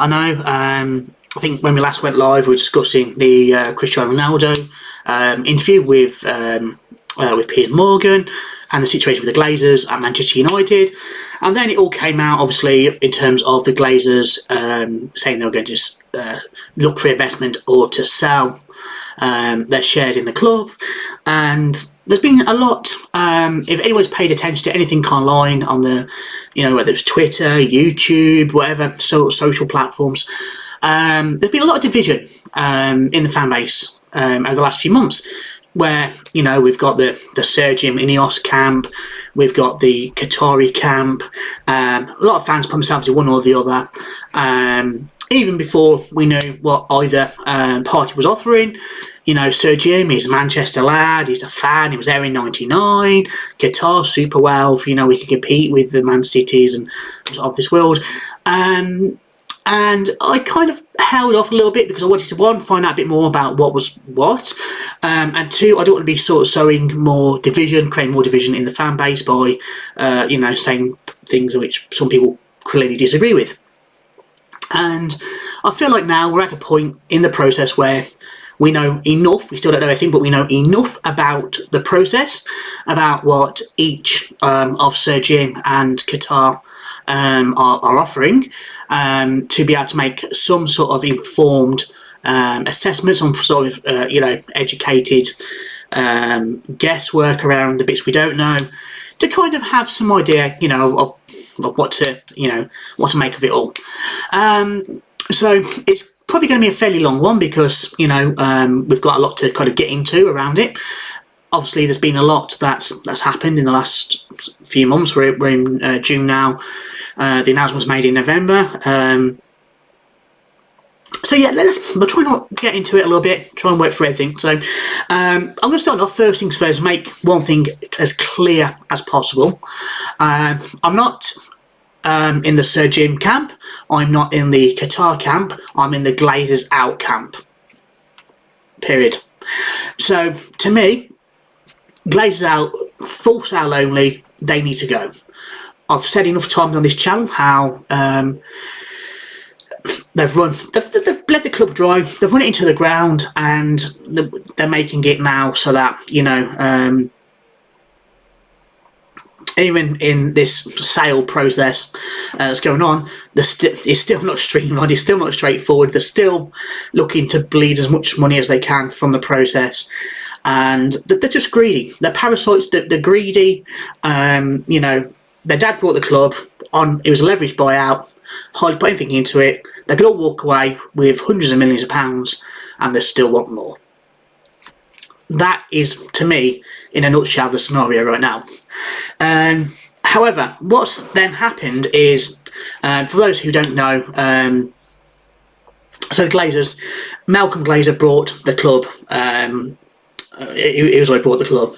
I know. I think when we last went live, we were discussing the Cristiano Ronaldo interview with Piers Morgan and the situation with the Glazers at Manchester United. And then it all came out, obviously, in terms of the Glazers saying they were going to look for investment or to sell their shares in the club. And there's been a lot, if anyone's paid attention to anything online on the, whether it's Twitter, YouTube, whatever, social platforms, there's been a lot of division in the fan base over the last few months, where, we've got the Sergio Ineos camp, we've got the Qatari camp, a lot of fans put themselves in one or the other, even before we knew what either party was offering. Sergio, he's a Manchester lad, he's a fan, he was there in 99, Qatar, super well, we could compete with the Man Cities and of this world. And I kind of held off a little bit because I wanted to, one, find out a bit more about what was what, and two, I don't want to be sort of sowing more division, creating more division in the fan base by, saying things which some people clearly disagree with. And I feel like now we're at a point in the process where we know enough, we still don't know everything, but we know enough about the process, about what each of Sergio and Qatar are offering, to be able to make some sort of informed assessment, some sort of educated guesswork around the bits we don't know, to kind of have some idea, of what to make of it all. So it's probably going to be a fairly long one because we've got a lot to kind of get into around it. Obviously, there's been a lot that's happened in the last few months. We're in June now. The announcement was made in November. So yeah, we'll try not to get into it a little bit, try and work through everything. So I'm going to start off, first things first, make one thing as clear as possible. I'm not in the Sergio camp, I'm not in the Qatar camp, I'm in the Glazers out camp. Period. So to me, Glazers out, full sale only, they need to go. I've said enough times on this channel how they've let the club dry, they've run it into the ground, and they're making it now so that, even in this sale process that's going on, it's still not streamlined, it's still not straightforward, they're still looking to bleed as much money as they can from the process. And they're just greedy. They're parasites. They're greedy. Their dad brought the club on. It was a leveraged buyout. Hardly put anything into it. They could all walk away with hundreds of millions of pounds, and they still want more. That is, to me, in a nutshell, the scenario right now. However, what's then happened is, for those who don't know, so the Glazers, Malcolm Glazer brought the club. It was like brought the club.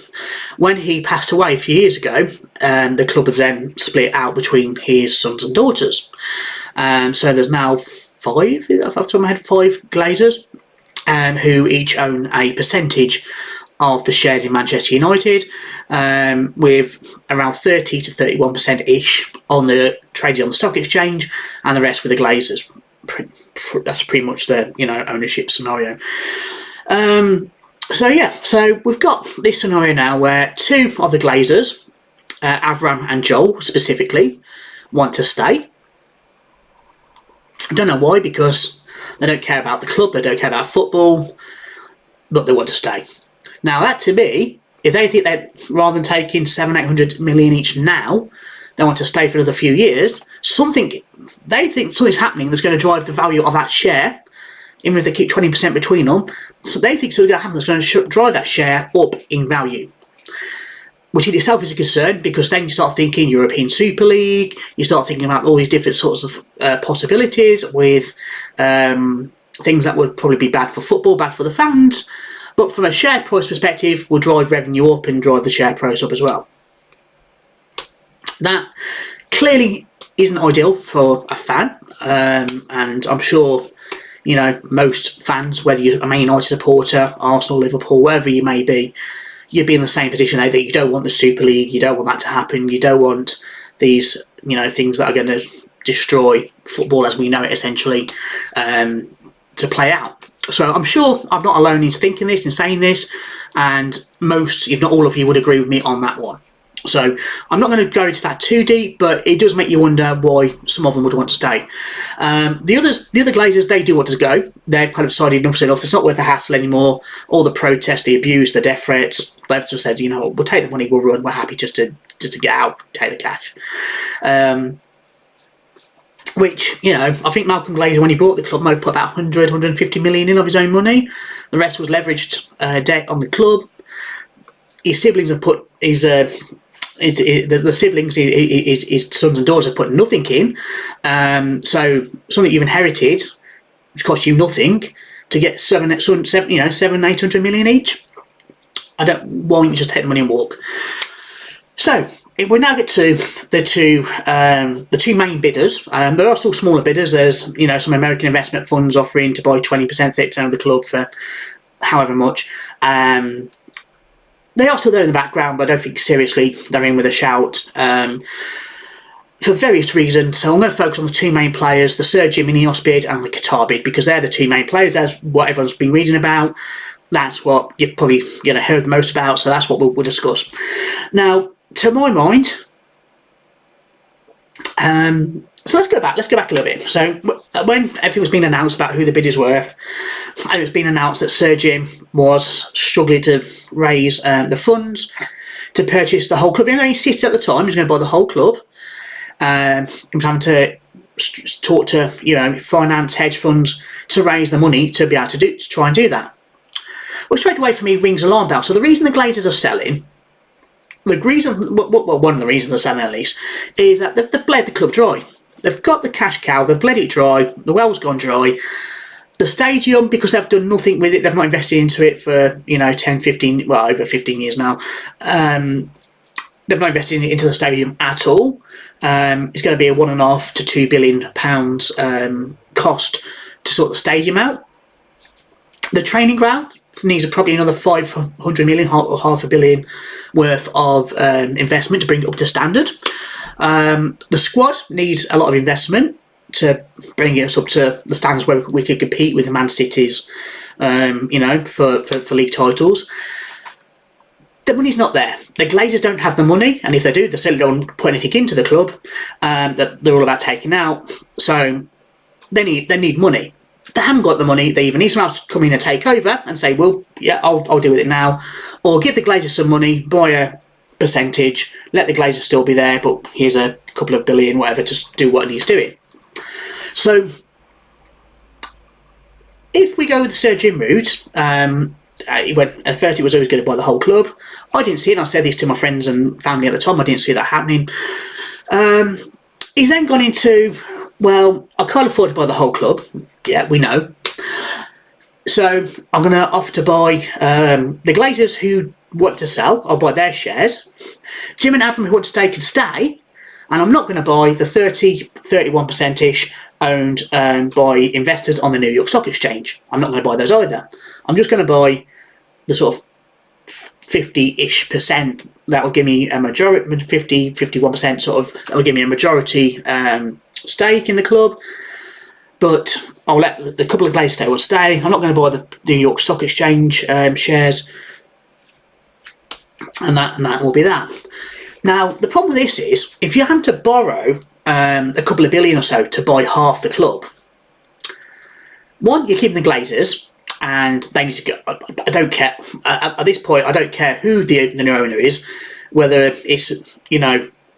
When he passed away a few years ago, the club was then split out between his sons and daughters. So there's now five, off the top of my head, five Glazers, who each own a percentage of the shares in Manchester United, with around 30 to 31% ish on the traded on the stock exchange, and the rest with the Glazers. That's pretty much the ownership scenario. So we've got this scenario now where two of the Glazers, Avram and Joel specifically, want to stay. I don't know why, because they don't care about the club, they don't care about football, but they want to stay. Now that, to me, if they think that rather than taking 700-800 million each now, they want to stay for another few years, they think something's happening that's going to drive the value of that share, even if they keep 20% between them. So they think something's going to happen that's going to drive that share up in value, which in itself is a concern, because then you start thinking European Super League, you start thinking about all these different sorts of possibilities with things that would probably be bad for football, bad for the fans, but from a share price perspective will drive revenue up and drive the share price up as well. That clearly isn't ideal for a fan, and I'm sure most fans, whether you're a Man United supporter, Arsenal, Liverpool, wherever you may be, you'd be in the same position there, that you don't want the Super League, you don't want that to happen, you don't want these, things that are going to destroy football as we know it, essentially, to play out. So I'm sure I'm not alone in thinking this and saying this, and most, if not all of you, would agree with me on that one. So I'm not going to go into that too deep, but it does make you wonder why some of them would want to stay. The other Glazers, they do want to go. They've kind of decided enough's enough. It's not worth the hassle anymore. All the protests, the abuse, the death threats. They've just said, we'll take the money, we'll run. We're happy just to get out, take the cash. Which, I think Malcolm Glazer, when he bought the club, might have put about 150 million in of his own money. The rest was leveraged debt on the club. His siblings have put the siblings, his sons and daughters have put nothing in. So something you've inherited, which costs you nothing, to get 800 million each. Why don't you just take the money and walk? So we now get to the two main bidders. There are still smaller bidders. There's some American investment funds offering to buy 20%, 30% of the club for however much. They are still there in the background, but I don't think seriously they're in with a shout for various reasons. So I'm going to focus on the two main players, the Sir Jim Ineos bid and the Qatar bid, because they're the two main players. That's what everyone's been reading about. That's what you've probably heard the most about. So that's what we'll discuss. Now, to my mind, so let's go back a little bit. So when everything was being announced about who the bidders were, and it was being announced that Sir Jim was struggling to raise the funds to purchase the whole club. Even though he insisted at the time he was going to buy the whole club, he was having to talk to finance hedge funds to raise the money to be able to try and do that. Well, straight away for me rings alarm bell. So the reason the Glazers are selling, one of the reasons they're selling at least, is that they've bled the club dry. They've got the cash cow, they've bled it dry, the well's gone dry. The stadium, because they've done nothing with it, they've not invested into it for 10, 15, well, over 15 years now. They've not invested into the stadium at all. It's going to be a £1.5 to £2 billion cost to sort the stadium out. The training ground needs probably another 500 million, half a billion worth of investment to bring it up to standard. The squad needs a lot of investment to bring us up to the standards where we could compete with the Man Cities, for league titles. The money's not there. The Glazers don't have the money, and if they do, they certainly don't put anything into the club. That they're all about taking out. So they need money. They haven't got the money. They either need someone else to come in and take over and say, well, yeah, I'll deal with it now, or give the Glazers some money, buy a percentage, let the Glazers still be there, but here's a couple of billion, whatever, to do what he's doing. So if we go with the Sir Jim route, at first it was always going to buy the whole club. I didn't see it, and I said this to my friends and family at the time, I didn't see that happening. He's then gone into, well, I can't afford to buy the whole club. Yeah, we know. So I'm going to offer to buy the Glazers who want to sell. I'll buy their shares. Jim and Adam who want to stay can stay. And I'm not going to buy the 31%-ish owned by investors on the New York Stock Exchange. I'm not going to buy those either. I'm just going to buy the sort of 50-ish percent. That will give me a majority, 51% sort of, that will give me a majority stake in the club. But I'll let the couple of Glazers will stay. I'm not going to buy the New York Stock Exchange shares. And that will be that. Now, the problem with this is, if you have to borrow a couple of billion or so to buy half the club, one, you're keeping the Glazers, and they need to go. I don't care. At this point, I don't care who the new owner is, whether it's,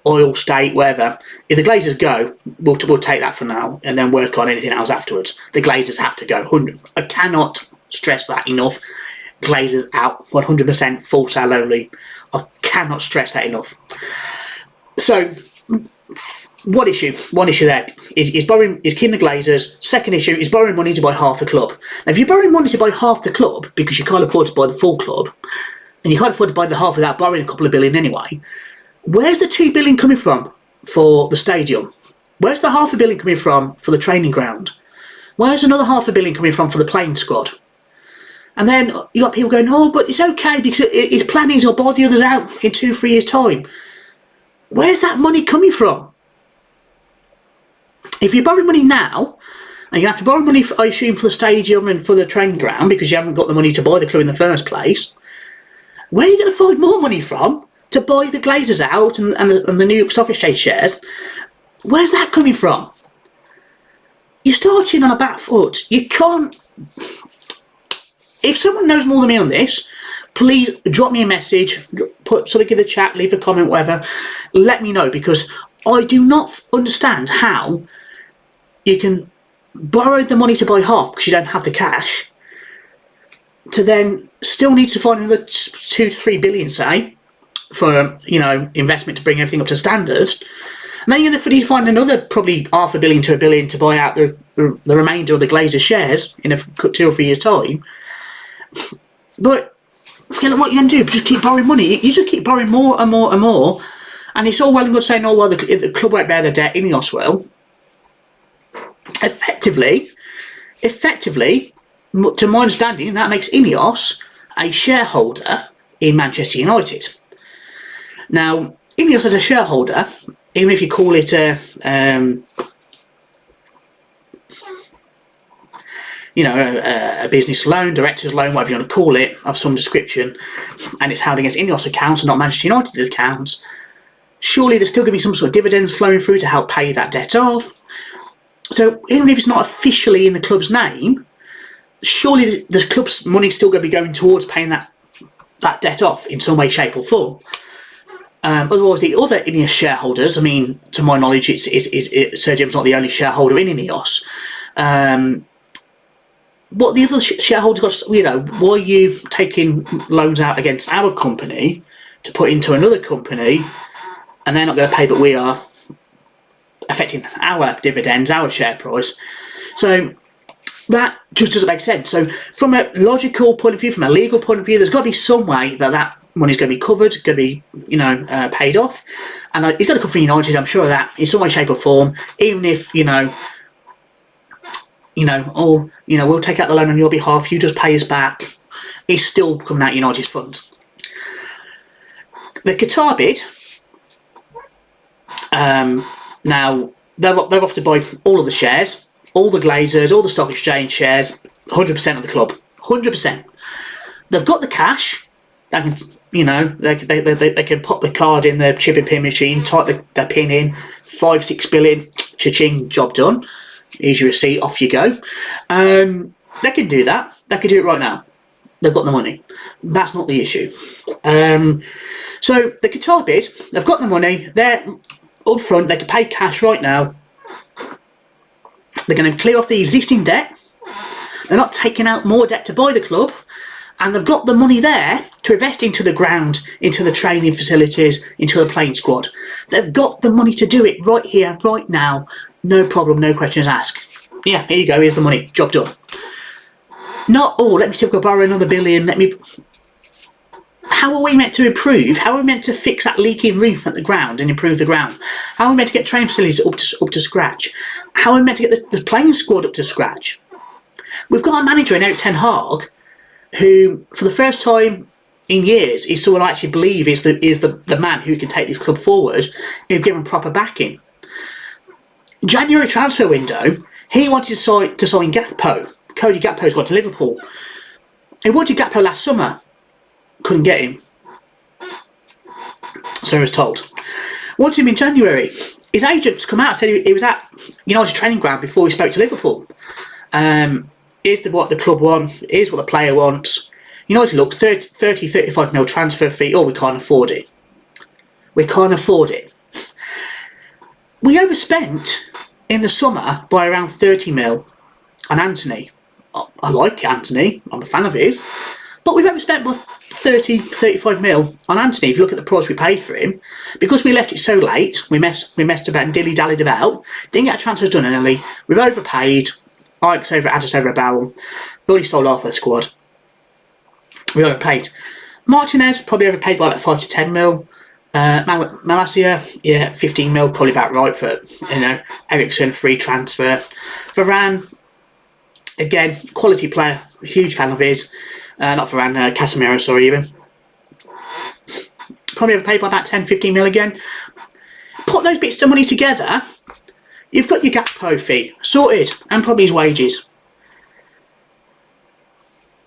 oil, state, whatever. If the Glazers go, we'll take that for now, and then work on anything else afterwards. The Glazers have to go. I cannot stress that enough. Glazers out, 100% full sale only. I cannot stress that enough. So, one issue there is keeping the Glazers. Second issue is borrowing money to buy half the club. Now, if you're borrowing money to buy half the club because you can't afford to buy the full club, and you can't afford to buy the half without borrowing a couple of billion anyway, where's the 2 billion coming from for the stadium? Where's the £500 million coming from for the training ground? Where's another £500 million coming from for the playing squad? And then you got people going, oh, but it's okay because his plan is he'll buy the others out in 2-3 years' time. Where's that money coming from? If you borrow money now, and you have to borrow money, I assume, for the stadium and for the training ground because you haven't got the money to buy the club in the first place, where are you going to find more money from to buy the Glazers out and the New York Stock Exchange shares? Where's that coming from? You're starting on a back foot. You can't... If someone knows more than me on this, please drop me a message, put something in the chat, leave a comment, whatever. Let me know, because I do not understand how you can borrow the money to buy half because you don't have the cash, to then still need to find another 2 to 3 billion, say, for investment to bring everything up to standards. And then you're going to need to find another probably £500 million to £1 billion to buy out the remainder of the Glazer shares in a 2 or 3 years' time. But what you're going to do? Just keep borrowing money. You just keep borrowing more and more and more. And it's all well and good saying, oh, well, the club won't bear the debt, Ineos will. Effectively, to my understanding, that makes Ineos a shareholder in Manchester United. Now, Ineos as a shareholder, even if you call it a business loan, director's loan, whatever you want to call it, of some description, and it's held against Ineos accounts and not Manchester United accounts, surely there's still going to be some sort of dividends flowing through to help pay that debt off. So even if it's not officially in the club's name, surely the club's money is still going to be going towards paying that debt off in some way, shape or form. Otherwise, the other Ineos shareholders, I mean, to my knowledge, Sir Jim's not the only shareholder in Ineos. What the other shareholders got, why are you taking loans out against our company to put into another company, and they're not going to pay, but we are, affecting our dividends, our share price. So that just doesn't make sense. So from a logical point of view, from a legal point of view, there's got to be some way that money's going to be covered, going to be, paid off. And it's got to come from United, I'm sure of that, in some way, shape or form, even if, we'll take out the loan on your behalf, you just pay us back. It's still coming out United's funds. The Qatar bid, now, they're off to buy all of the shares, all the Glazers, all the stock exchange shares, 100% of the club, 100%. They've got the cash. They can, they can pop the card in the chip and pin machine, type the pin in, 5-6 billion, cha-ching, job done. Here's your receipt, off you go. They can do that. They can do it right now. They've got the money. That's not the issue. So the Qatar bid, they've got the money. They're up front, they can pay cash right now. They're going to clear off the existing debt. They're not taking out more debt to buy the club. And they've got the money there to invest into the ground, into the training facilities, into the playing squad. They've got the money to do it right here, right now. No problem, no questions asked. Yeah, here you go, here's the money, job done. Not, let me see if I can borrow another billion, How are we meant to improve? How are we meant to fix that leaking roof at the ground and improve the ground? How are we meant to get training facilities up to scratch? How are we meant to get the playing squad up to scratch? We've got a manager in Erik ten Hag who, for the first time in years, is someone I actually believe is the man who can take this club forward if given proper backing. January transfer window, he wanted to sign Gakpo. Cody Gakpo's gone to Liverpool. He wanted Gakpo last summer. Couldn't get him. So I was told. Wanted him in January. His agents come out and said he was at United training ground before he spoke to Liverpool. Here's what the club wants. Here's what the player wants. United look, 35 mil transfer fee. Oh, we can't afford it. We can't afford it. We overspent in the summer by around 30 mil on Anthony. I like Anthony. I'm a fan of his. But we've overspent by 35 mil on Anthony. If you look at the price we paid for him, because we left it so late, we messed about and dilly-dallied about, didn't get transfers done early, we've overpaid. Ike's had us over a barrel. We already sold half their squad. We overpaid. Martinez, probably overpaid by about 5 to 10 mil. Malacia, yeah, 15 mil, probably about right for, Ericsson, free transfer. Varane, again, quality player, huge fan of his. Not Varane, Casemiro, sorry, even. Probably overpaid by about 10, 15 mil again. Put those bits of money together, You've got your Gakpo fee sorted, and probably his wages.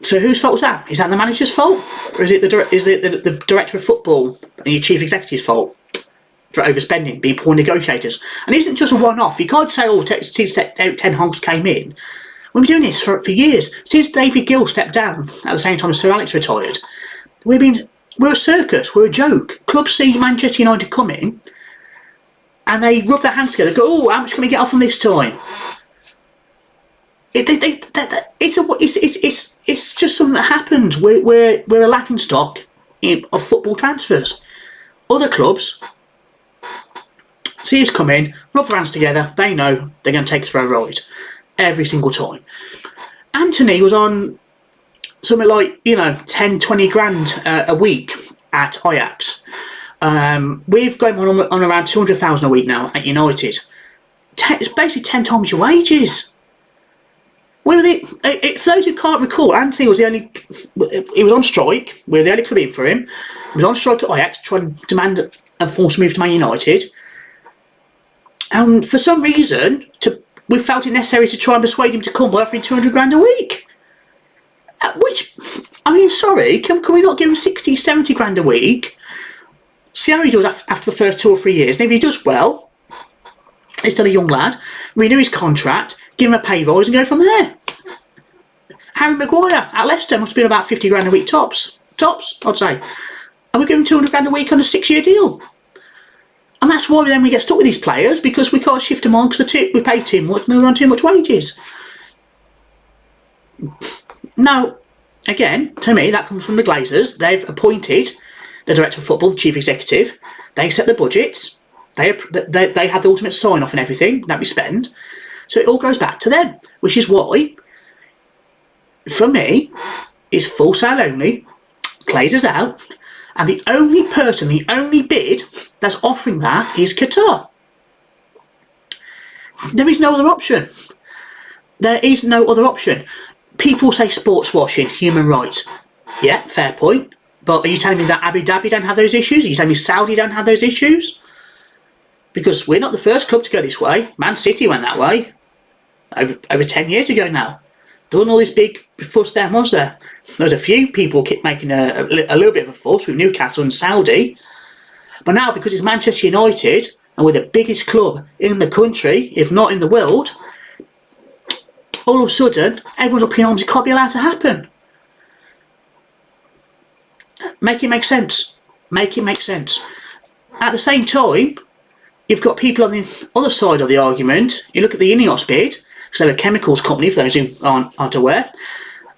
So whose fault is that? Is that the manager's fault, or is it the director of football and your chief executive's fault for overspending, being poor negotiators? And it isn't just a one-off. You can't say, oh, since Ten Hag came in. We've been doing this for years. Since David Gill stepped down at the same time as Sir Alex retired, we're a circus. We're a joke. Clubs see Manchester United come in, and they rub their hands together. Go, oh, how much can we get off on this time? It's just something that happens. We're a laughingstock of football transfers. Other clubs see us come in, rub their hands together. They know they're going to take us for a ride every single time. Anthony was on something like 10, 20 grand a week at Ajax. We've gone on around 200,000 a week now at United. It's basically 10 times your wages. For those who can't recall, Anthony was he was on strike. We were the only club in for him. He was on strike at Ajax, trying to demand a forced move to Man United. And for some reason, we felt it necessary to try and persuade him to come by offering 200 grand a week. Which, I mean, sorry, can we not give him 60, 70 grand a week? See how he does after the first 2 or 3 years. And if he does well, he's still a young lad, renew his contract, give him a pay rise and go from there. Harry Maguire at Leicester must have been about 50 grand a week tops, I'd say. And we give him 200 grand a week on a 6-year deal. And that's why then we get stuck with these players, because we can't shift them on because we pay too much and they're on too much wages. Now, again, to me, that comes from the Glazers. They've appointed the director of football, the chief executive. They set the budgets. They have the ultimate sign-off and everything that we spend. So it all goes back to them, which is why, for me, it's full sale only, Glazers out, and the only bid that's offering that is Qatar. There is no other option. There is no other option. People say sports washing, human rights. Yeah, fair point. But are you telling me that Abu Dhabi don't have those issues? Are you telling me Saudi don't have those issues? Because we're not the first club to go this way. Man City went that way over 10 years ago now. There wasn't all this big fuss there, was there? There was a few people keep making a little bit of a fuss with Newcastle and Saudi. But now, because it's Manchester United, and we're the biggest club in the country, if not in the world, all of a sudden, everyone's up in arms. It can't be allowed to happen. Make it make sense. Make it make sense. At the same time, you've got people on the other side of the argument. You look at the Ineos bid, because they're a chemicals company, for those who aren't aware,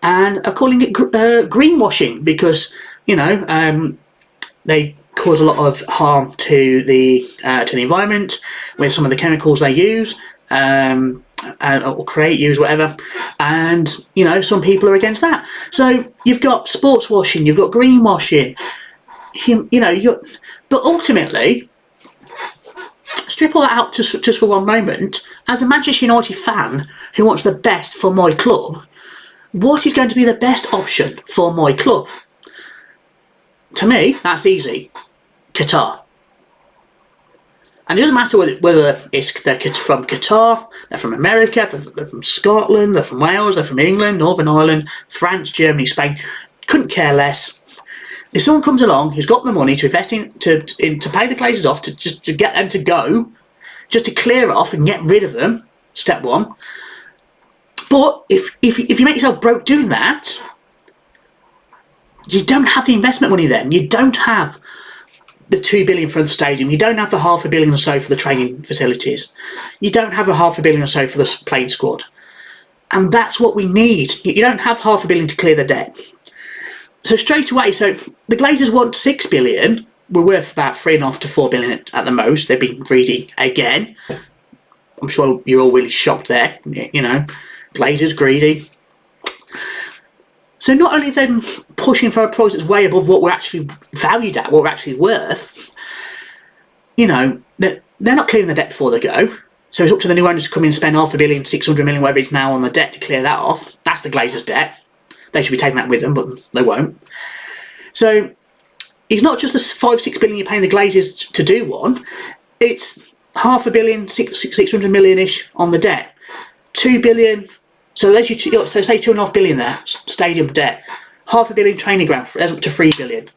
and are calling it greenwashing because, they cause a lot of harm to the environment with some of the chemicals they use, or use, whatever. And, some people are against that. So you've got sports washing, you've got greenwashing, but ultimately, strip all that out just for one moment. As a Manchester United fan who wants the best for my club, what is going to be the best option for my club? To me, that's easy. Qatar. And it doesn't matter whether they're from Qatar, they're from America, they're from Scotland, they're from Wales, they're from England, Northern Ireland, France, Germany, Spain. Couldn't care less. If someone comes along who's got the money to invest to pay the Glazers off, to get them to go, just to clear off and get rid of them, step one. But if you make yourself broke doing that, you don't have the investment money then. You don't have the 2 billion for the stadium. You don't have the $500 million or so for the training facilities. You don't have a $500 million or so for the playing squad. And that's what we need. You don't have $500 million to clear the debt. So straight away, the Glazers want 6 billion. We're worth about 3.5 to 4 billion at the most. They've been greedy again. I'm sure you're all really shocked there. Glazers greedy. So not only them pushing for a price that's way above what we're actually valued at, what we're actually worth, they're not clearing the debt before they go. So it's up to the new owners to come in and spend $500 million, 600 million, whatever it's now on the debt to clear that off. That's the Glazers' debt. They should be taking that with them, but they won't. So it's not just the 5-6 billion you're paying the Glazers to do one. It's 500 million, 600 million-ish on the debt. 2 billion, so there's so say 2.5 billion there, stadium debt. 500 million training ground, there's up to 3 billion.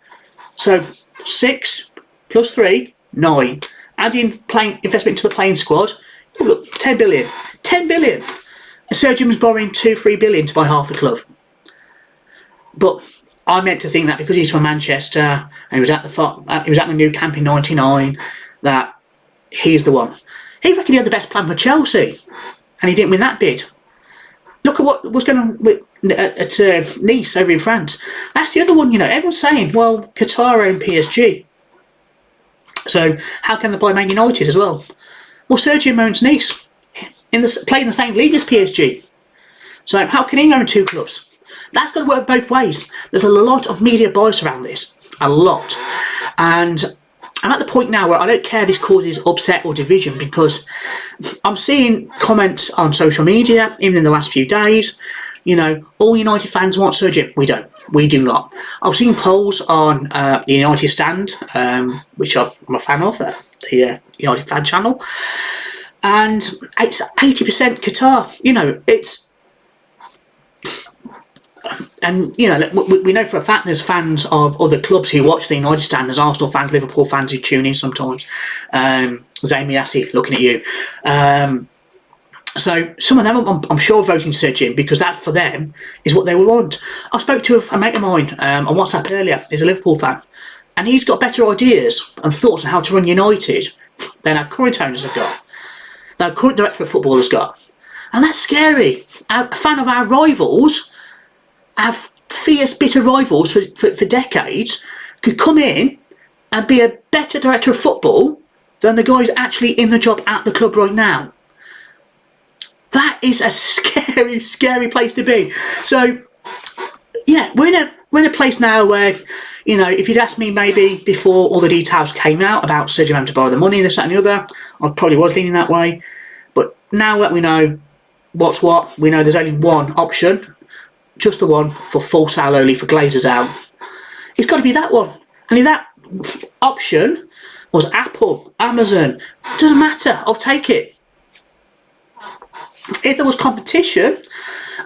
So 6 plus 3, 9. Adding playing investment into the playing squad, oh look, 10 billion. 10 billion. And Sir Jim was borrowing 2-3 billion to buy half the club. But I meant to think that because he's from Manchester and he was at the Nou Camp in '99, that he's the one. He reckoned he had the best plan for Chelsea, and he didn't win that bid. Look at what was going on at Nice over in France. That's the other one. Everyone's saying, well, Qatar own PSG, so how can they buy Man United as well? Well, Sergio owns Nice, playing the same league as PSG. So how can he own two clubs? That's got to work both ways. There's a lot of media bias around this, a lot. And I'm at the point now where I don't care if this causes upset or division, because I'm seeing comments on social media, even in the last few days, all United fans want Sir Jim. We don't. We do not. I've seen polls on the United Stand, which I'm a fan of, the United Fan Channel, and it's 80% Qatar. It's... And, we know for a fact there's fans of other clubs who watch the United Stand. There's Arsenal fans, Liverpool fans who tune in sometimes. Zayn Yassi, looking at you. So some of them, I'm sure, voting Sir Jim, because that, for them, is what they will want. I spoke to a mate of mine on WhatsApp earlier. He's a Liverpool fan. And he's got better ideas and thoughts on how to run United than our current owners have got, than our current director of football has got. And that's scary. A fan of our rivals... have fierce, bitter rivals for decades, could come in and be a better director of football than the guys actually in the job at the club right now. That is a scary, scary place to be. So, yeah, we're in a place now where, if you'd asked me maybe before all the details came out about Sergio having to borrow the money, this, that and the other, I probably was leaning that way. But now that we know what's what, we know there's only one option, just the one, for full sale only, for Glazers out. It's got to be that one. And if that option was Apple, Amazon, doesn't matter, I'll take it. If there was competition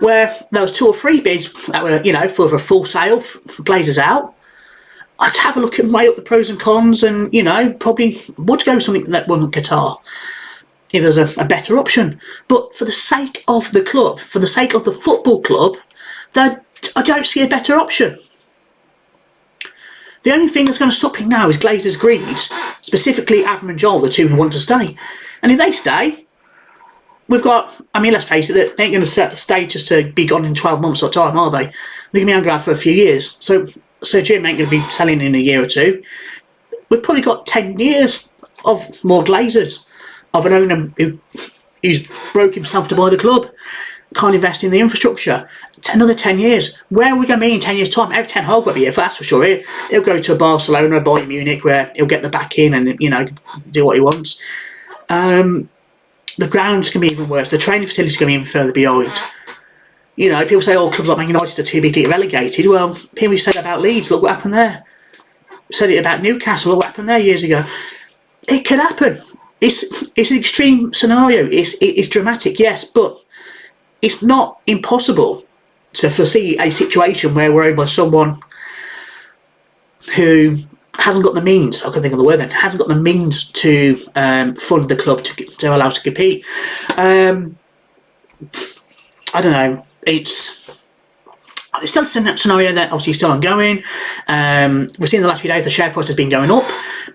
where there was 2 or 3 bids that were, for a full sale for Glazers out, I'd have a look and weigh up the pros and cons, and probably would go with something that wasn't Qatar if there's a better option. But for the sake of the club, for the sake of the football club, I don't see a better option. The only thing that's going to stop him now is Glazers' greed, specifically Avram and Joel, the two who want to stay. And if they stay, we've got, let's face it, they ain't going to stay just to be gone in 12 months or time, are they? They're going to be hanging around for a few years. So Sir Jim ain't going to be selling in a year or two. We've probably got 10 years of more Glazers, of an owner who's broke himself to buy the club, can't invest in the infrastructure. Another 10 years. Where are we going to be in 10 years' time? Every 10 Hag will be here, that's for sure. He'll go to Barcelona or Bayern Munich, where he'll get the back in and do what he wants. The ground's going to be even worse. The training facility's going to be even further behind. People say, clubs like Man United are too big to get relegated. Well, people said about Leeds, look what happened there. Said it about Newcastle, look what happened there years ago. It could happen. It's an extreme scenario. It's dramatic, yes, but it's not impossible to foresee a situation where we're owned by someone who hasn't got the means, I can think of the word then, hasn't got the means to fund the club to allow to compete. I don't know. It's still a scenario that obviously is still ongoing. We've seen the last few days the share price has been going up.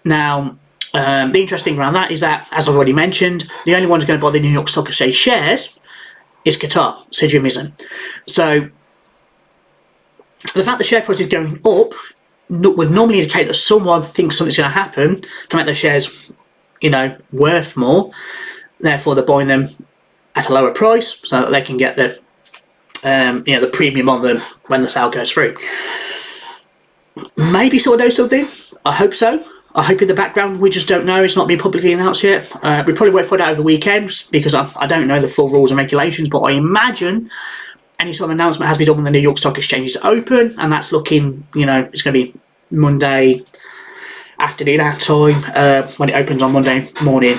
Now, the interesting thing around that is that, as I've already mentioned, the only one who's going to buy the New York Stock Exchange shares is Qatar. Sir Jim isn't. So the fact the share price is going up would normally indicate that someone thinks something's going to happen to make their shares, worth more. Therefore, they're buying them at a lower price so that they can get the, the premium on them when the sale goes through. Maybe someone knows something. I hope so. I hope in the background we just don't know. It's not been publicly announced yet. We probably won't find out over the weekend because I don't know the full rules and regulations, but I imagine any sort of announcement has been done when the New York Stock Exchange is open, and that's looking, it's going to be Monday afternoon our time when it opens on Monday morning.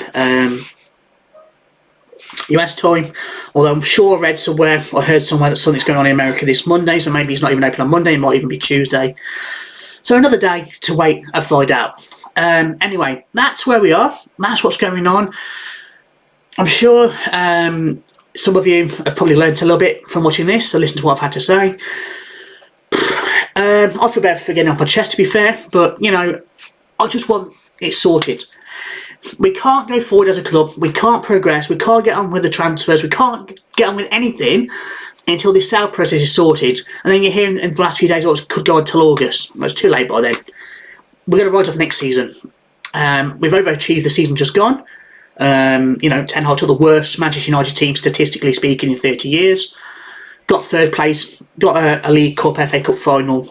US time, although I'm sure I read somewhere, I heard somewhere that something's going on in America this Monday, so maybe it's not even open on Monday, it might even be Tuesday. So another day to wait and find out. Anyway, that's where we are, that's what's going on. I'm sure some of you have probably learnt a little bit from watching this, so listen to what I've had to say. I feel better for getting off my chest, to be fair, but, you know, I just want it sorted. We can't go forward as a club, we can't progress, we can't get on with the transfers, we can't get on with anything until this sale process is sorted. And then you're hearing in the last few days, oh, it could go until August. Well, it's too late by then. We're going to write off next season. We've overachieved the season just gone. You know, Ten Hag took the worst Manchester United team, statistically speaking, in 30 years. Got third place, got a League Cup, FA Cup final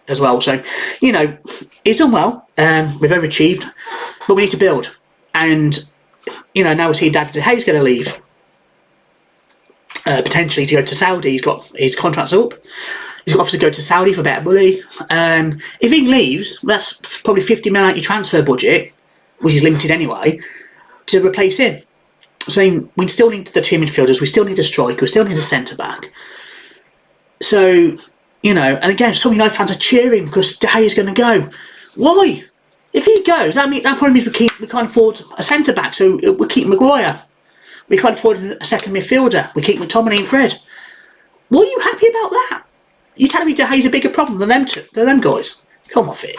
as well. So, you know, he's done well. We've overachieved, but we need to build. And, you know, now we're seeing David De Gea's going to leave. Potentially to go to Saudi. He's got his contract's up. He's got to go to Saudi for better money. If he leaves, that's probably 50 million out your transfer budget, which is limited anyway, to replace him. So we still need the two midfielders, we still need a striker, we still need a centre-back. So, you know, and again, some United fans are cheering because De Gea is going to go. Why? If he goes, that probably means we can't afford a centre-back, so we'll keep Maguire. We can't afford a second midfielder, we keep McTominay and Fred. Why are you happy about that? You're telling me De Gea's a bigger problem than them guys? Come off it.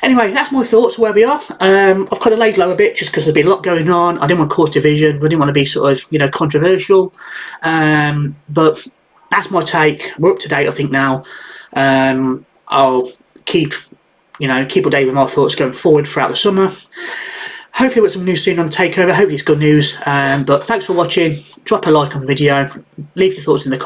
Anyway, that's my thoughts where we are. I've kind of laid low a bit just because there's been a lot going on. I didn't want to cause division. I didn't want to be sort of, you know, controversial. But that's my take. We're up to date, I think, now. I'll keep up to date with my thoughts going forward throughout the summer. Hopefully we've got some news soon on the takeover. Hopefully it's good news. But thanks for watching. Drop a like on the video. Leave your thoughts in the comments.